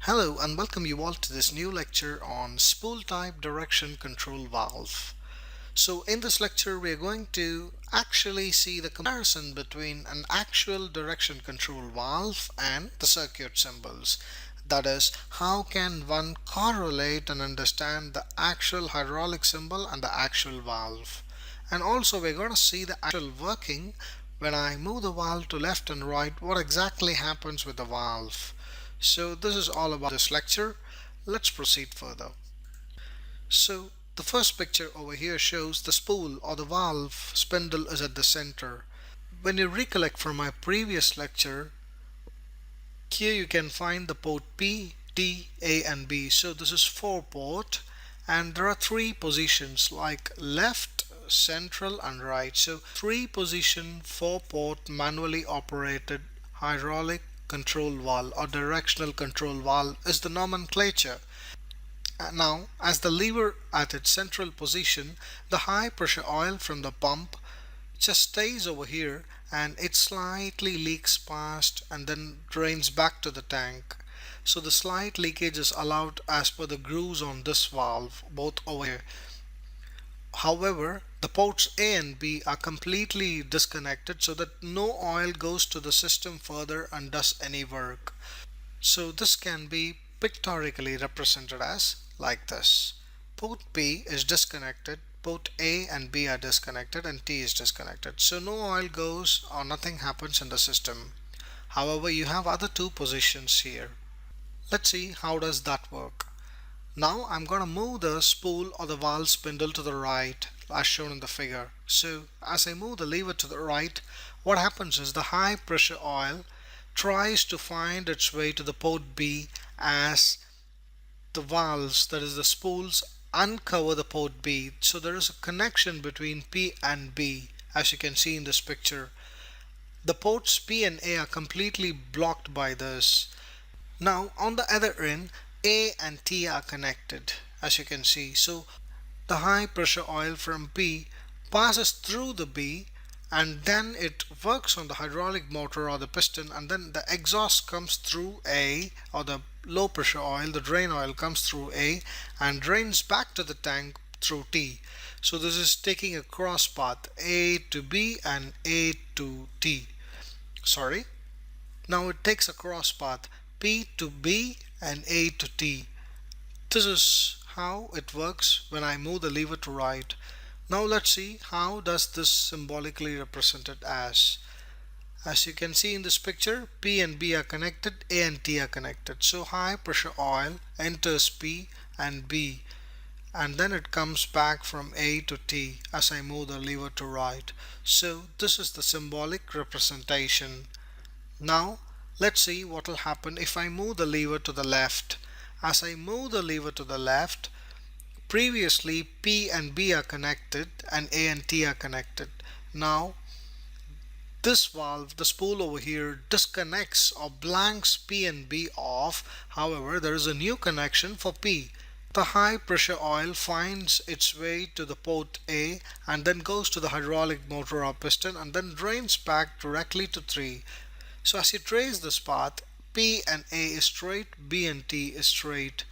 Hello and welcome you all to this new lecture on spool type direction control valve. So in this lecture we are going to actually see the comparison between an actual direction control valve and the circuit symbols. That is, how can one correlate and understand the actual hydraulic symbol and the actual valve. And also we're going to see the actual working when I move the valve to left and right, what exactly happens with the valve. So this is all about this lecture. Let's proceed further. So the first picture over here shows the spool or the valve spindle is at the center. When you recollect from my previous lecture, here you can find the port P, T, A and B. So this is 4 port and there are 3 positions like left, central and right. So 3 position 4 port manually operated hydraulic control valve or directional control valve is the nomenclature. Now, as the lever at its central position, the high pressure oil from the pump just stays over here and it slightly leaks past and then drains back to the tank. So the slight leakage is allowed as per the grooves on this valve, both over here. However, the ports A and B are completely disconnected so that no oil goes to the system further and does any work. So this can be pictorially represented as like this. Port P is disconnected, port A and B are disconnected and T is disconnected. So no oil goes or nothing happens in the system. However, you have other 2 positions here. Let's see how does that work. Now I'm going to move the spool or the valve spindle to the right as shown in the figure. So as I move the lever to the right, what happens is the high pressure oil tries to find its way to the port B as the valves, that is the spools, uncover the port B. So there is a connection between P and B as you can see in this picture. The ports P and A are completely blocked by this. Now on the other end, A and T are connected as you can see. So the high pressure oil from P passes through the B and then it works on the hydraulic motor or the piston, and then the exhaust comes through A, or the low pressure oil, the drain oil comes through A and drains back to the tank through T. So this is taking a cross path A to B and A to T. Now it takes a cross path P to B and A to T. This is how it works when I move the lever to right. Now let's see how does this symbolically represented as. As you can see in this picture, P and B are connected, A and T are connected. So high pressure oil enters P and B and then it comes back from A to T as I move the lever to right. So this is the symbolic representation. Now let's see what will happen if I move the lever to the left. As I move the lever to the left, previously P and B are connected and A and T are connected. Now this valve, the spool over here, disconnects or blanks P and B off. However, there is a new connection for P. The high pressure oil finds its way to the port A and then goes to the hydraulic motor or piston and then drains back directly to 3. So as you trace this path, P and A is straight, B and T is straight.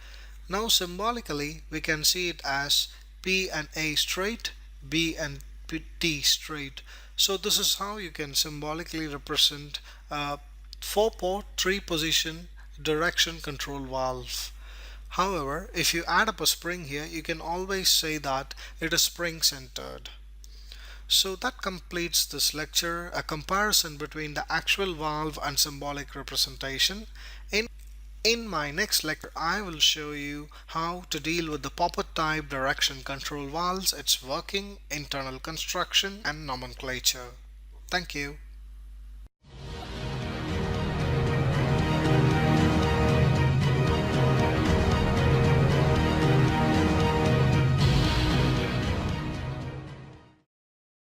Now symbolically we can see it as P and A straight, B and T straight. So this is how you can symbolically represent a 4-port 3-position direction control valve. However, if you add up a spring here, you can always say that it is spring centered. So that completes this lecture, a comparison between the actual valve and symbolic representation. In my next lecture, I will show you how to deal with the poppet type direction control valves, its working, internal construction and nomenclature. Thank you.